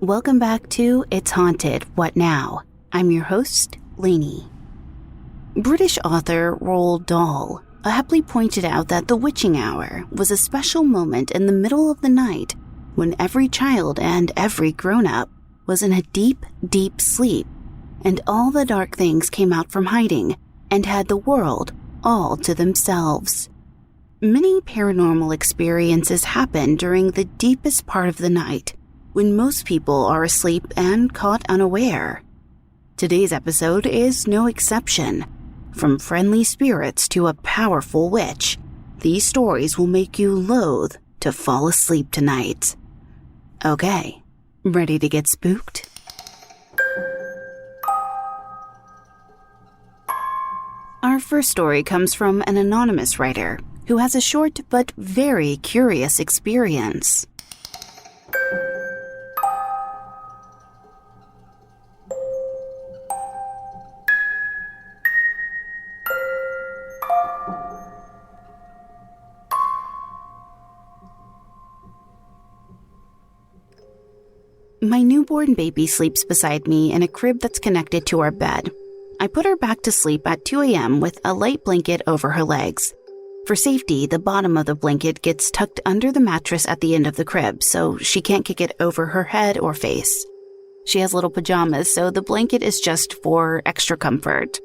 Welcome back to It's Haunted, What Now? I'm your host, Lainey. British author Roald Dahl aptly pointed out that the witching hour was a special moment in the middle of the night when every child and every grown-up was in a deep, deep sleep, and all the dark things came out from hiding and had the world all to themselves. Many paranormal experiences happen during the deepest part of the night, when most people are asleep and caught unaware. Today's episode is no exception. From friendly spirits to a powerful witch, these stories will make you loath to fall asleep tonight. Okay, ready to get spooked? Our first story comes from an anonymous writer who has a short but very curious experience. My newborn baby sleeps beside me in a crib that's connected to our bed. I put her back to sleep at 2 a.m. with a light blanket over her legs. For safety, the bottom of the blanket gets tucked under the mattress at the end of the crib, so she can't kick it over her head or face. She has little pajamas, so the blanket is just for extra comfort.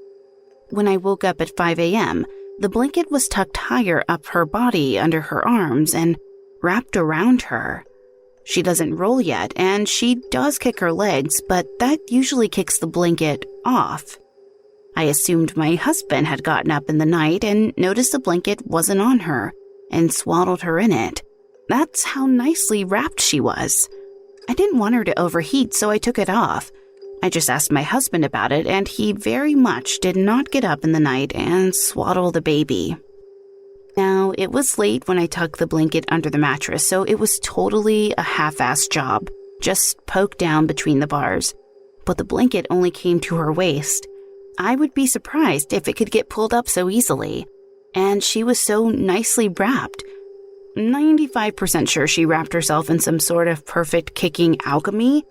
When I woke up at 5 a.m., the blanket was tucked higher up her body under her arms and wrapped around her. She doesn't roll yet, and she does kick her legs, but that usually kicks the blanket off. I assumed my husband had gotten up in the night and noticed the blanket wasn't on her and swaddled her in it. That's how nicely wrapped she was. I didn't want her to overheat, so I took it off. I just asked my husband about it, and he very much did not get up in the night and swaddle the baby. Now, it was late when I tucked the blanket under the mattress, so it was totally a half-assed job, just poked down between the bars. But the blanket only came to her waist. I would be surprised if it could get pulled up so easily. And she was so nicely wrapped. 95% sure she wrapped herself in some sort of perfect kicking alchemy,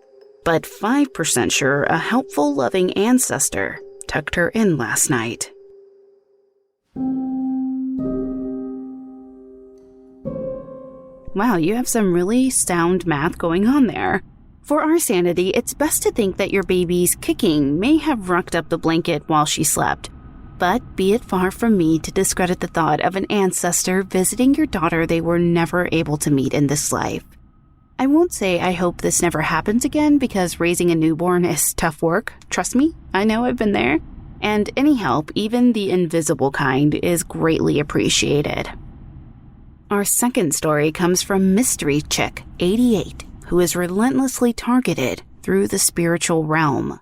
but 5% sure a helpful, loving ancestor tucked her in last night. Wow, you have some really sound math going on there. For our sanity, it's best to think that your baby's kicking may have rocked up the blanket while she slept. But be it far from me to discredit the thought of an ancestor visiting your daughter they were never able to meet in this life. I won't say I hope this never happens again, because raising a newborn is tough work. Trust me, I know, I've been there. And any help, even the invisible kind, is greatly appreciated. Our second story comes from Mystery Chick 88, who is relentlessly targeted through the spiritual realm.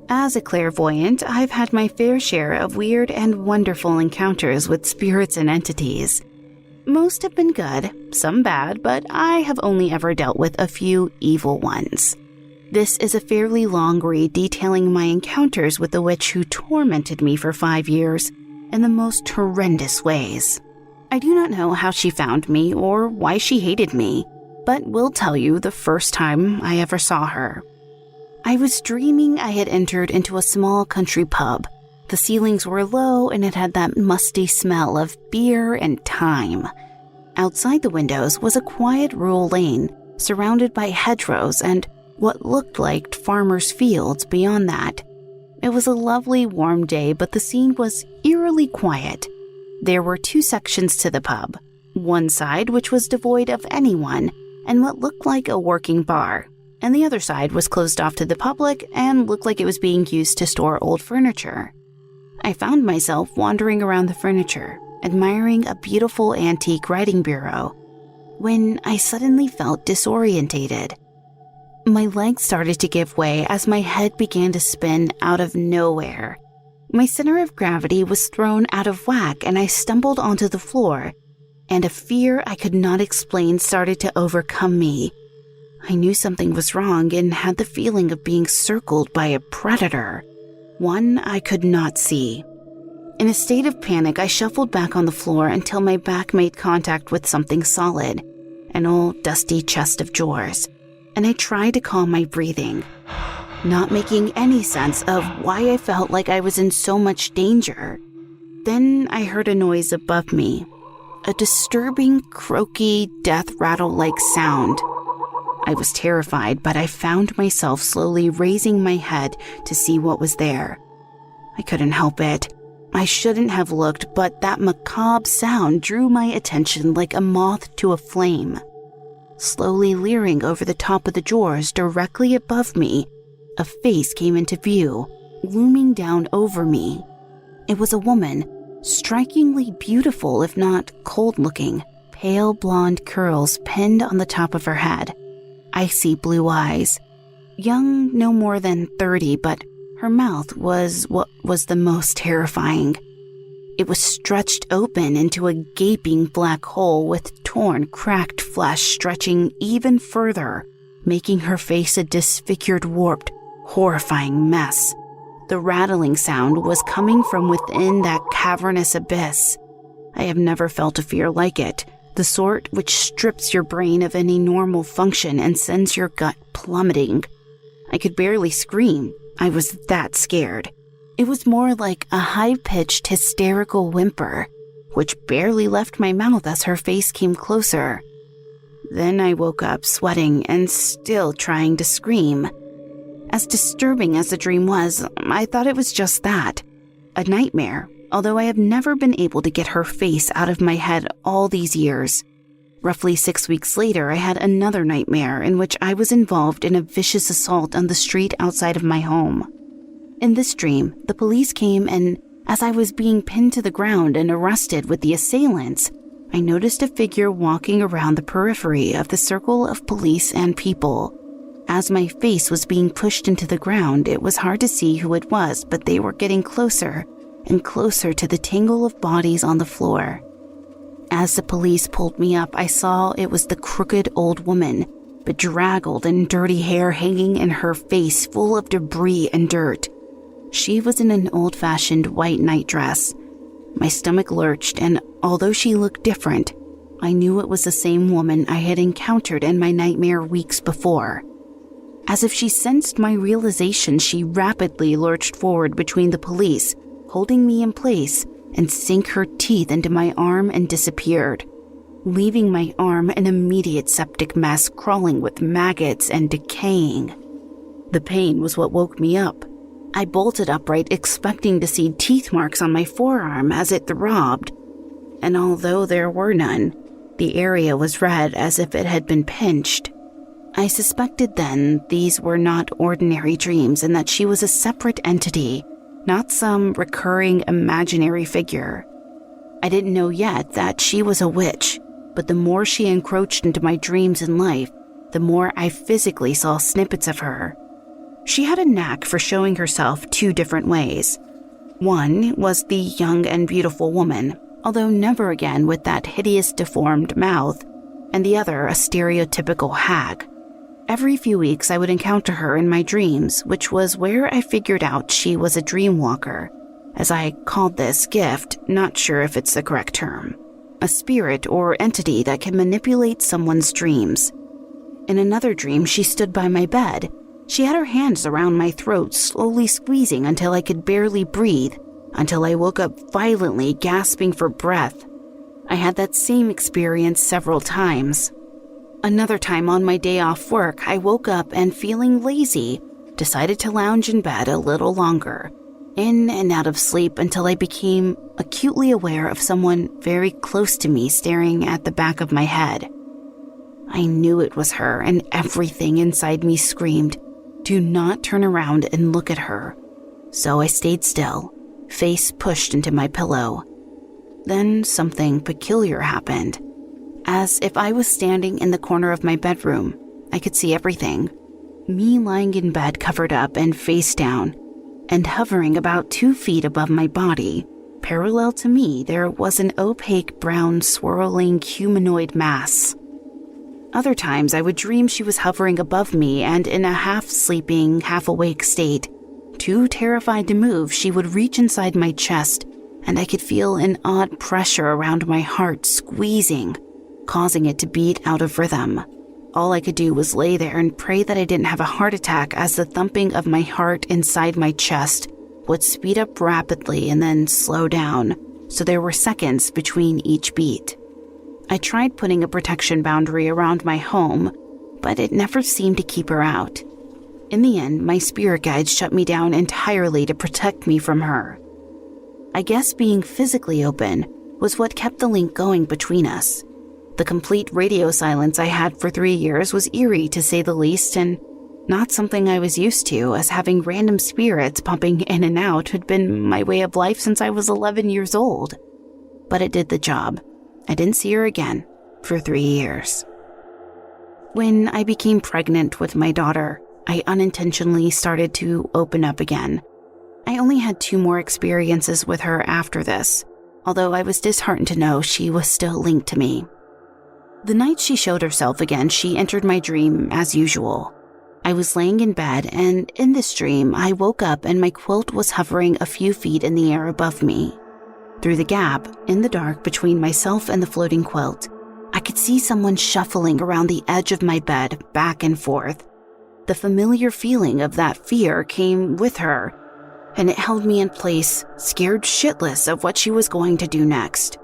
As a clairvoyant, I've had my fair share of weird and wonderful encounters with spirits and entities. Most have been good, some bad, but I have only ever dealt with a few evil ones. This is a fairly long read detailing my encounters with the witch who tormented me for 5 years in the most horrendous ways. I do not know how she found me or why she hated me, but will tell you the first time I ever saw her. I was dreaming I had entered into a small country pub. The ceilings were low and it had that musty smell of beer and thyme. Outside the windows was a quiet rural lane, surrounded by hedgerows and what looked like farmers' fields beyond that. It was a lovely warm day, but the scene was eerily quiet. There were 2 sections to the pub. One side which was devoid of anyone and what looked like a working bar, and the other side was closed off to the public and looked like it was being used to store old furniture. I found myself wandering around the furniture, admiring a beautiful antique writing bureau, when I suddenly felt disorientated. My legs started to give way as my head began to spin out of nowhere. My center of gravity was thrown out of whack and I stumbled onto the floor, and a fear I could not explain started to overcome me. I knew something was wrong and had the feeling of being circled by a predator, one I could not see. In a state of panic, I shuffled back on the floor until my back made contact with something solid, an old dusty chest of drawers, and I tried to calm my breathing, not making any sense of why I felt like I was in so much danger. Then I heard a noise above me, a disturbing, croaky, death rattle-like sound. I was terrified, but I found myself slowly raising my head to see what was there. I couldn't help it. I shouldn't have looked, but that macabre sound drew my attention like a moth to a flame. Slowly leering over the top of the drawers directly above me, a face came into view, looming down over me. It was a woman, strikingly beautiful if not cold-looking, pale blonde curls pinned on the top of her head, icy blue eyes. Young, no more than 30, but her mouth was what was the most terrifying. It was stretched open into a gaping black hole with torn, cracked flesh stretching even further, making her face a disfigured, warped, horrifying mess. The rattling sound was coming from within that cavernous abyss. I have never felt a fear like it, the sort which strips your brain of any normal function and sends your gut plummeting. I could barely scream. I was that scared. It was more like a high-pitched, hysterical whimper, which barely left my mouth as her face came closer. Then I woke up sweating and still trying to scream. As disturbing as the dream was, I thought it was just that, a nightmare, although I have never been able to get her face out of my head all these years. Roughly 6 weeks later, I had another nightmare in which I was involved in a vicious assault on the street outside of my home. In this dream, the police came and, as I was being pinned to the ground and arrested with the assailants, I noticed a figure walking around the periphery of the circle of police and people. As my face was being pushed into the ground, it was hard to see who it was, but they were getting closer and closer to the tangle of bodies on the floor. As the police pulled me up, I saw it was the crooked old woman, bedraggled and dirty hair hanging in her face full of debris and dirt. She was in an old-fashioned white nightdress. My stomach lurched, and although she looked different, I knew it was the same woman I had encountered in my nightmare weeks before. As if she sensed my realization, she rapidly lurched forward between the police, holding me in place, and sank her teeth into my arm and disappeared, leaving my arm an immediate septic mess crawling with maggots and decaying. The pain was what woke me up. I bolted upright, expecting to see teeth marks on my forearm as it throbbed, and although there were none, the area was red as if it had been pinched. I suspected then these were not ordinary dreams and that she was a separate entity, not some recurring imaginary figure. I didn't know yet that she was a witch, but the more she encroached into my dreams and life, the more I physically saw snippets of her. She had a knack for showing herself two different ways. One was the young and beautiful woman, although never again with that hideous deformed mouth, and the other a stereotypical hag. Every few weeks I would encounter her in my dreams, which was where I figured out she was a dream walker, as I called this gift, not sure if it's the correct term, a spirit or entity that can manipulate someone's dreams. In another dream, she stood by my bed. She had her hands around my throat, slowly squeezing until I could barely breathe, until I woke up violently, gasping for breath. I had that same experience several times. Another time on my day off work, I woke up and, feeling lazy, decided to lounge in bed a little longer, in and out of sleep until I became acutely aware of someone very close to me staring at the back of my head. I knew it was her, and everything inside me screamed, "Do not turn around and look at her." So I stayed still, face pushed into my pillow. Then something peculiar happened. As if I was standing in the corner of my bedroom, I could see everything. Me lying in bed covered up and face down, and hovering about 2 feet above my body, parallel to me, there was an opaque brown swirling humanoid mass. Other times, I would dream she was hovering above me, and in a half-sleeping, half-awake state, too terrified to move, she would reach inside my chest, and I could feel an odd pressure around my heart squeezing, causing it to beat out of rhythm. All I could do was lay there and pray that I didn't have a heart attack, as the thumping of my heart inside my chest would speed up rapidly and then slow down, so there were seconds between each beat. I tried putting a protection boundary around my home, but it never seemed to keep her out. In the end, my spirit guides shut me down entirely to protect me from her. I guess being physically open was what kept the link going between us. The complete radio silence I had for 3 years was eerie, to say the least, and not something I was used to, as having random spirits popping in and out had been my way of life since I was 11 years old. But it did the job. I didn't see her again for 3 years. When I became pregnant with my daughter, I unintentionally started to open up again. I only had 2 more experiences with her after this, although I was disheartened to know she was still linked to me. The night she showed herself again, she entered my dream as usual. I was laying in bed, and in this dream, I woke up and my quilt was hovering a few feet in the air above me. Through the gap, in the dark between myself and the floating quilt, I could see someone shuffling around the edge of my bed, back and forth. The familiar feeling of that fear came with her, and it held me in place, scared shitless of what she was going to do next.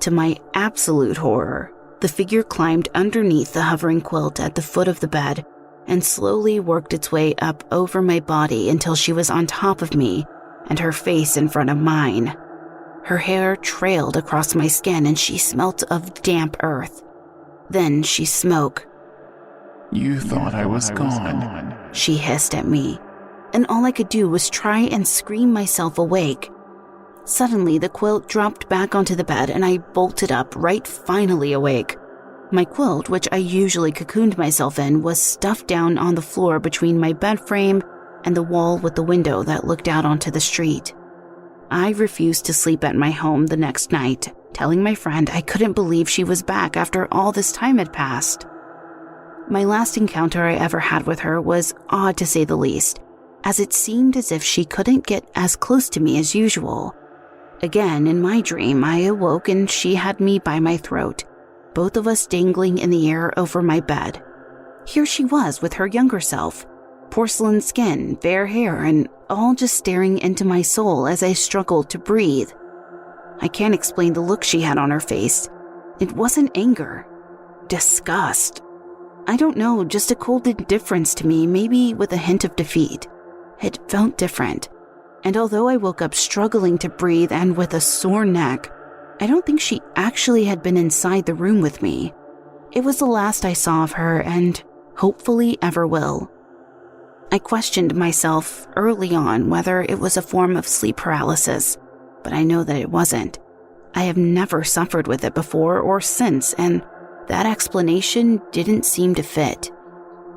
To my absolute horror, the figure climbed underneath the hovering quilt at the foot of the bed and slowly worked its way up over my body until she was on top of me and her face in front of mine. Her hair trailed across my skin and she smelt of damp earth. Then she spoke. "You thought I was gone," she hissed at me, and all I could do was try and scream myself awake. Suddenly, the quilt dropped back onto the bed and I bolted up, finally awake. My quilt, which I usually cocooned myself in, was stuffed down on the floor between my bed frame and the wall with the window that looked out onto the street. I refused to sleep at my home the next night, telling my friend I couldn't believe she was back after all this time had passed. My last encounter I ever had with her was odd, to say the least, as it seemed as if she couldn't get as close to me as usual. Again, in my dream, I awoke and she had me by my throat, both of us dangling in the air over my bed. Here she was with her younger self, porcelain skin, fair hair, and all just staring into my soul as I struggled to breathe. I can't explain the look she had on her face. It wasn't anger, disgust. I don't know, just a cold indifference to me, maybe with a hint of defeat. It felt different. And although I woke up struggling to breathe and with a sore neck, I don't think she actually had been inside the room with me. It was the last I saw of her and hopefully ever will. I questioned myself early on whether it was a form of sleep paralysis, but I know that it wasn't. I have never suffered with it before or since, and that explanation didn't seem to fit.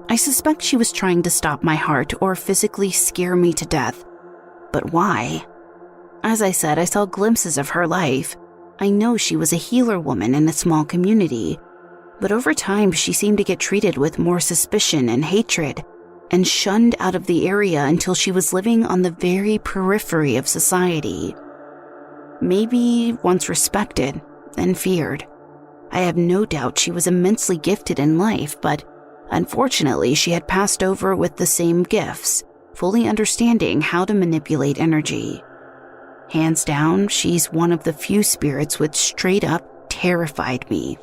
I suspect she was trying to stop my heart or physically scare me to death. But why? As I said, I saw glimpses of her life. I know she was a healer woman in a small community, but over time she seemed to get treated with more suspicion and hatred, and shunned out of the area until she was living on the very periphery of society. Maybe once respected, then feared. I have no doubt she was immensely gifted in life, but unfortunately she had passed over with the same gifts, fully understanding how to manipulate energy. Hands down, she's one of the few spirits which straight up terrified me.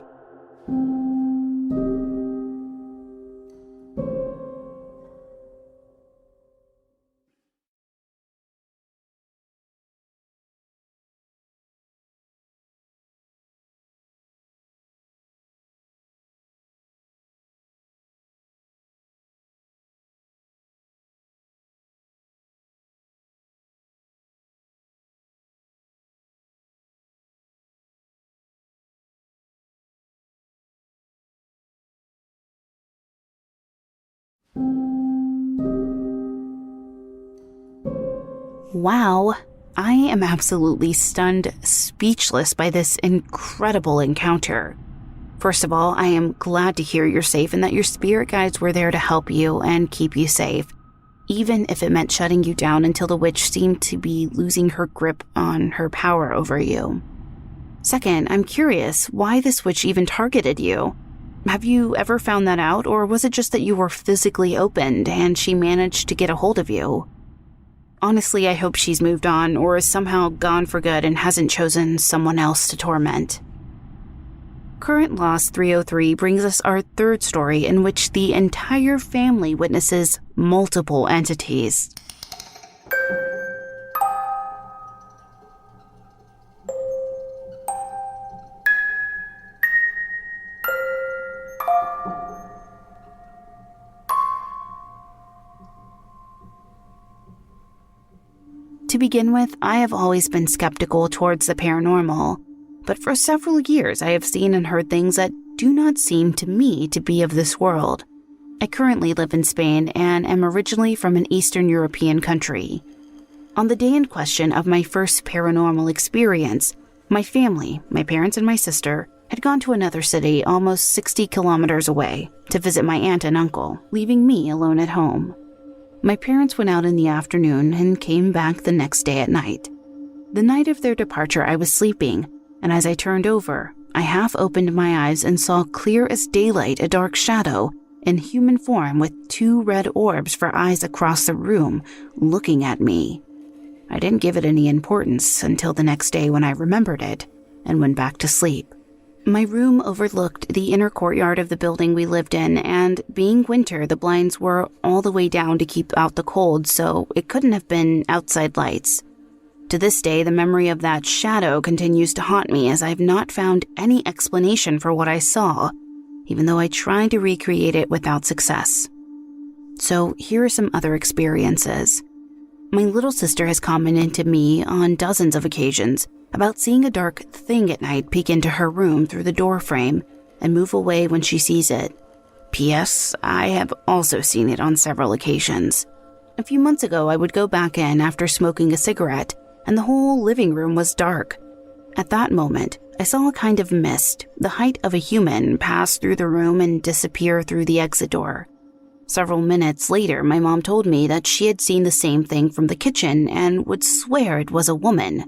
Wow, I am absolutely stunned, speechless by this incredible encounter. First of all, I am glad to hear you're safe and that your spirit guides were there to help you and keep you safe, even if it meant shutting you down until the witch seemed to be losing her grip on her power over you. Second, I'm curious why this witch even targeted you. Have you ever found that out, or was it just that you were physically opened and she managed to get a hold of you? Honestly, I hope she's moved on or is somehow gone for good and hasn't chosen someone else to torment. Current Loss 303 brings us our third story in which the entire family witnesses multiple entities. To begin with, I have always been skeptical towards the paranormal, but for several years I have seen and heard things that do not seem to me to be of this world. I currently live in Spain and am originally from an Eastern European country. On the day in question of my first paranormal experience, my family, my parents and my sister, had gone to another city almost 60 kilometers away to visit my aunt and uncle, leaving me alone at home. My parents went out in the afternoon and came back the next day at night. The night of their departure, I was sleeping, and as I turned over, I half opened my eyes and saw clear as daylight a dark shadow in human form with 2 red orbs for eyes across the room, looking at me. I didn't give it any importance until the next day when I remembered it and went back to sleep. My room overlooked the inner courtyard of the building we lived in, and being winter, the blinds were all the way down to keep out the cold, so it couldn't have been outside lights. To this day, the memory of that shadow continues to haunt me as I've not found any explanation for what I saw, even though I tried to recreate it without success. So here are some other experiences. My little sister has commented to me on dozens of occasions about seeing a dark thing at night peek into her room through the door frame and move away when she sees it. P.S. I have also seen it on several occasions. A few months ago, I would go back in after smoking a cigarette, and the whole living room was dark. At that moment, I saw a kind of mist, the height of a human, pass through the room and disappear through the exit door. Several minutes later, my mom told me that she had seen the same thing from the kitchen and would swear it was a woman.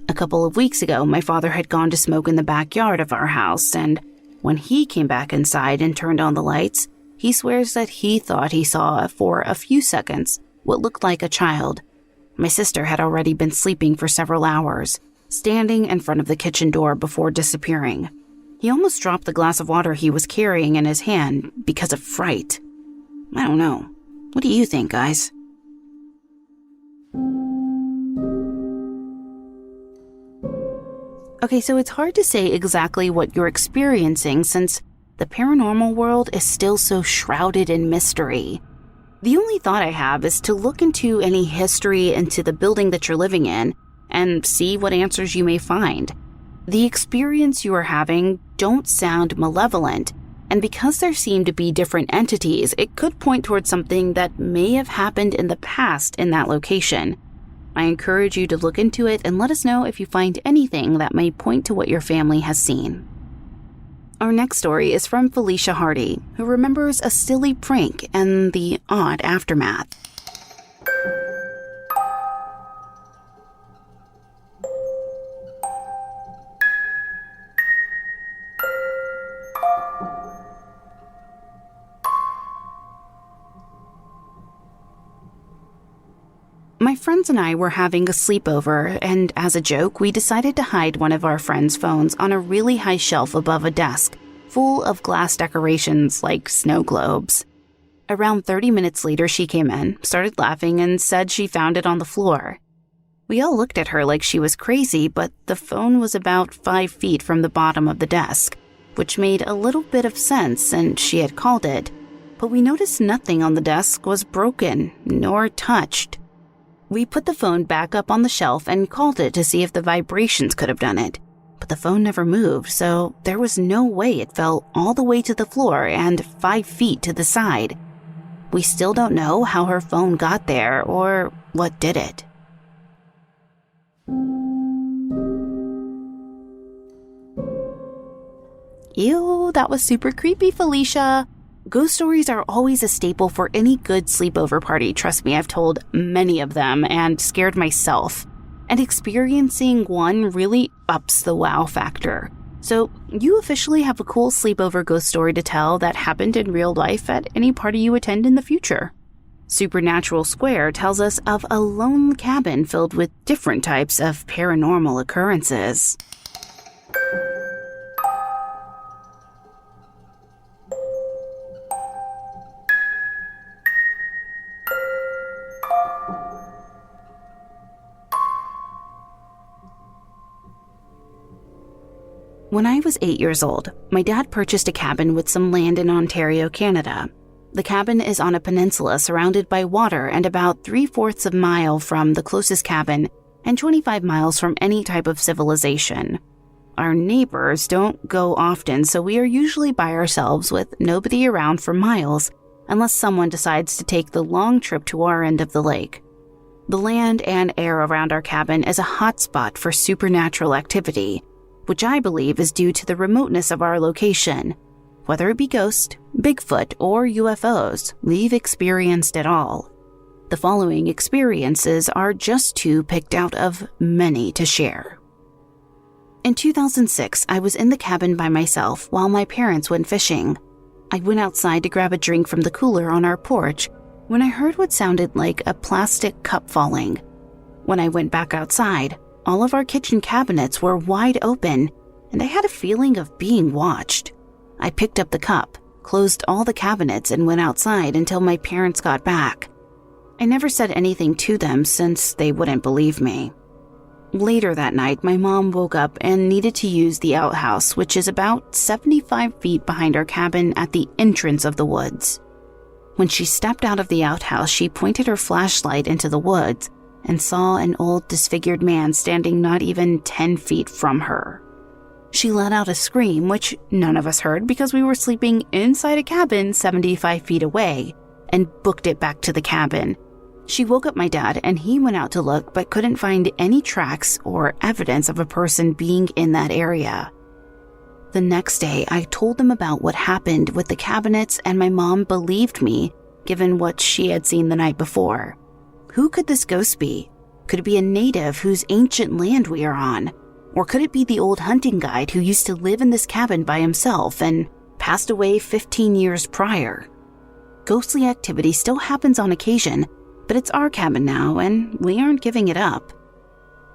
A couple of weeks ago, my father had gone to smoke in the backyard of our house, and when he came back inside and turned on the lights, he swears that he thought he saw, for a few seconds, what looked like a child. My sister had already been sleeping for several hours, standing in front of the kitchen door before disappearing. He almost dropped the glass of water he was carrying in his hand because of fright. I don't know. What do you think, guys? Okay, so it's hard to say exactly what you're experiencing since the paranormal world is still so shrouded in mystery. The only thought I have is to look into any history into the building that you're living in and see what answers you may find. The experience you are having don't sound malevolent, and because there seem to be different entities, it could point towards something that may have happened in the past in that location. I encourage you to look into it and let us know if you find anything that may point to what your family has seen. Our next story is from Felicia Hardy, who remembers a silly prank and the odd aftermath. My friends and I were having a sleepover, and as a joke, we decided to hide one of our friends' phones on a really high shelf above a desk, full of glass decorations like snow globes. Around 30 minutes later, she came in, started laughing, and said she found it on the floor. We all looked at her like she was crazy, but the phone was about 5 feet from the bottom of the desk, which made a little bit of sense since she had called it. But we noticed nothing on the desk was broken, nor touched. We put the phone back up on the shelf and called it to see if the vibrations could have done it, but the phone never moved, so there was no way it fell all the way to the floor and 5 feet to the side. We still don't know how her phone got there or what did it. Ew, that was super creepy, Felicia. Ghost stories are always a staple for any good sleepover party. Trust me, I've told many of them and scared myself. And experiencing one really ups the wow factor. So you officially have a cool sleepover ghost story to tell that happened in real life at any party you attend in the future. SuperNaturalSquare tells us of a lone cabin filled with different types of paranormal occurrences. When I was 8 years old, my dad purchased a cabin with some land in Ontario, Canada. The cabin is on a peninsula surrounded by water and about 3/4 of a mile from the closest cabin and 25 miles from any type of civilization. Our neighbors don't go often, so we are usually by ourselves with nobody around for miles unless someone decides to take the long trip to our end of the lake. The land and air around our cabin is a hot spot for supernatural activity, which I believe is due to the remoteness of our location. Whether it be ghost, Bigfoot, or UFOs, we've experienced it all. The following experiences are just two picked out of many to share. In 2006, I was in the cabin by myself while my parents went fishing. I went outside to grab a drink from the cooler on our porch when I heard what sounded like a plastic cup falling. When I went back outside, all of our kitchen cabinets were wide open, and I had a feeling of being watched. I picked up the cup, closed all the cabinets, and went outside until my parents got back. I never said anything to them since they wouldn't believe me. Later that night, my mom woke up and needed to use the outhouse, which is about 75 feet behind our cabin at the entrance of the woods. When she stepped out of the outhouse, she pointed her flashlight into the woods and saw an old disfigured man standing not even 10 feet from her. She let out a scream, which none of us heard because we were sleeping inside a cabin 75 feet away, and booked it back to the cabin. She woke up my dad and he went out to look but couldn't find any tracks or evidence of a person being in that area. The next day, I told them about what happened with the cabinets and my mom believed me given what she had seen the night before. Who could this ghost be? Could it be a native whose ancient land we are on? Or could it be the old hunting guide who used to live in this cabin by himself and passed away 15 years prior? Ghostly activity still happens on occasion, but it's our cabin now and we aren't giving it up.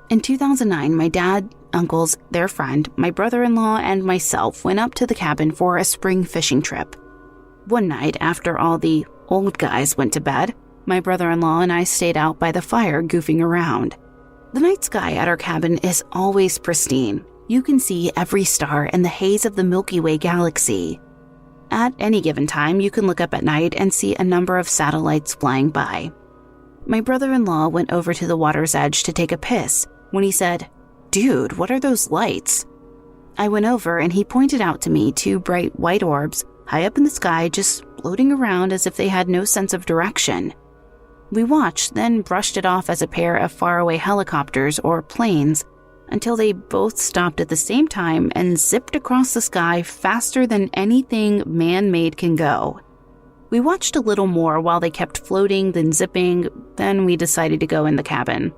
In 2009, my dad, uncles, their friend, my brother-in-law, and myself went up to the cabin for a spring fishing trip. One night, after all the old guys went to bed, my brother-in-law and I stayed out by the fire goofing around. The night sky at our cabin is always pristine. You can see every star in the haze of the Milky Way galaxy. At any given time, you can look up at night and see a number of satellites flying by. My brother-in-law went over to the water's edge to take a piss when he said, "Dude, what are those lights?" I went over and he pointed out to me two bright white orbs high up in the sky just floating around as if they had no sense of direction. We watched, then brushed it off as a pair of faraway helicopters or planes until they both stopped at the same time and zipped across the sky faster than anything man-made can go. We watched a little more while they kept floating, then zipping, then we decided to go in the cabin.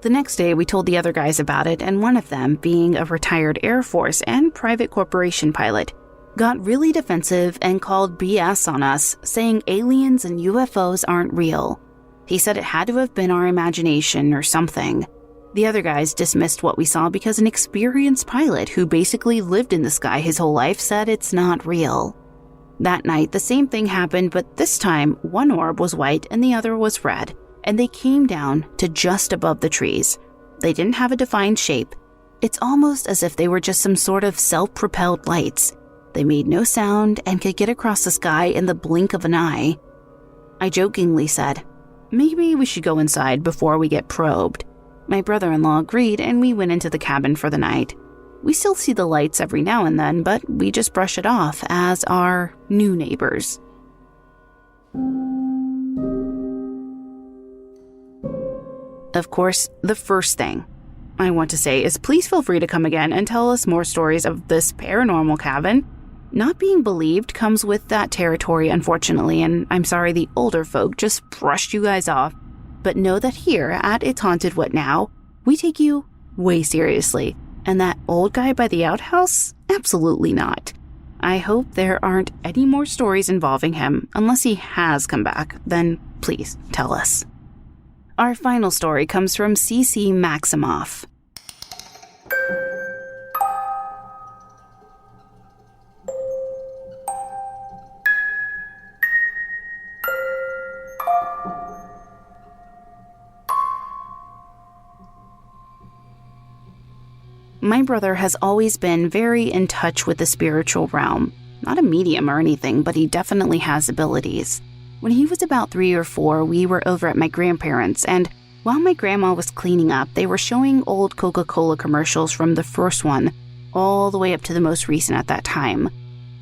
The next day, we told the other guys about it, and one of them, being a retired Air Force and private corporation pilot, got really defensive and called BS on us, saying aliens and UFOs aren't real. He said it had to have been our imagination or something. The other guys dismissed what we saw because an experienced pilot who basically lived in the sky his whole life said it's not real. That night, the same thing happened, but this time, one orb was white and the other was red, and they came down to just above the trees. They didn't have a defined shape. It's almost as if they were just some sort of self-propelled lights. They made no sound and could get across the sky in the blink of an eye. I jokingly said, "Maybe we should go inside before we get probed." My brother-in-law agreed and we went into the cabin for the night. We still see the lights every now and then, but we just brush it off as our new neighbors. Of course, the first thing. I want to say is please feel free to come again and tell us more stories of this paranormal cabin. Not being believed comes with that territory, unfortunately, and I'm sorry the older folk just brushed you guys off. But know that here at It's Haunted What Now, we take you way seriously. And that old guy by the outhouse? Absolutely not. I hope there aren't any more stories involving him. Unless he has come back, then please tell us. Our final story comes from ccmaximoff. My brother has always been very in touch with the spiritual realm. Not a medium or anything, but he definitely has abilities. When he was about 3 or 4, we were over at my grandparents', and while my grandma was cleaning up, they were showing old Coca-Cola commercials from the first one, all the way up to the most recent at that time.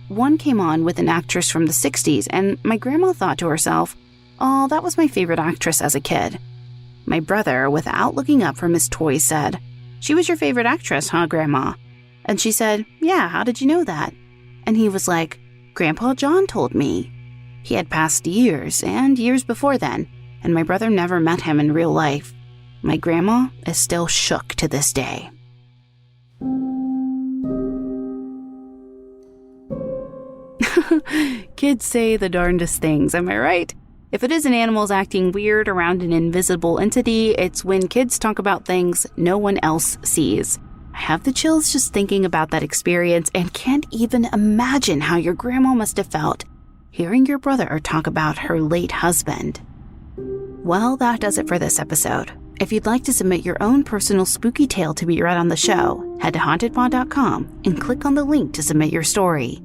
One came on with an actress from the 60s, and my grandma thought to herself, "Oh, that was my favorite actress as a kid." My brother, without looking up from his toys, said, "She was your favorite actress, huh, Grandma?" And she said, "Yeah, how did you know that?" And he was like, "Grandpa John told me." He had passed years and years before then, and my brother never met him in real life. My grandma is still shook to this day. Kids say the darndest things, am I right? If it isn't animals acting weird around an invisible entity, it's when kids talk about things no one else sees. I have the chills just thinking about that experience and can't even imagine how your grandma must have felt hearing your brother talk about her late husband. Well, that does it for this episode. If you'd like to submit your own personal spooky tale to be read on the show, head to hauntedpod.com and click on the link to submit your story.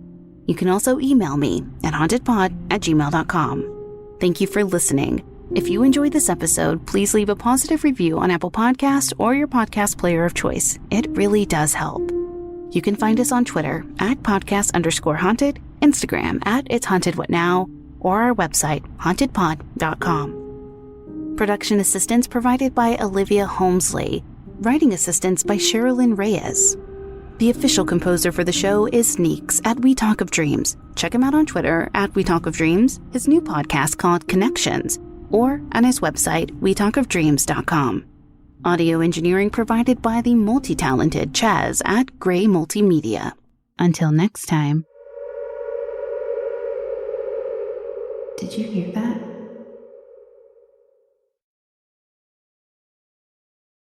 You can also email me at hauntedpod@gmail.com. Thank you for listening. If you enjoyed this episode, please leave a positive review on Apple Podcasts or your podcast player of choice. It really does help. You can find us on Twitter at podcast_haunted, Instagram at It's Haunted What Now, or our website, hauntedpod.com. Production assistance provided by Olivia Homsley. Writing assistance by Sherilyn Reyes. The official composer for the show is Neeks at We Talk of Dreams. Check him out on Twitter at We Talk of Dreams, his new podcast called Connections, or on his website, wetalkofdreams.com. Audio engineering provided by the multi-talented Chaz at Gray Multimedia. Until next time. Did you hear that?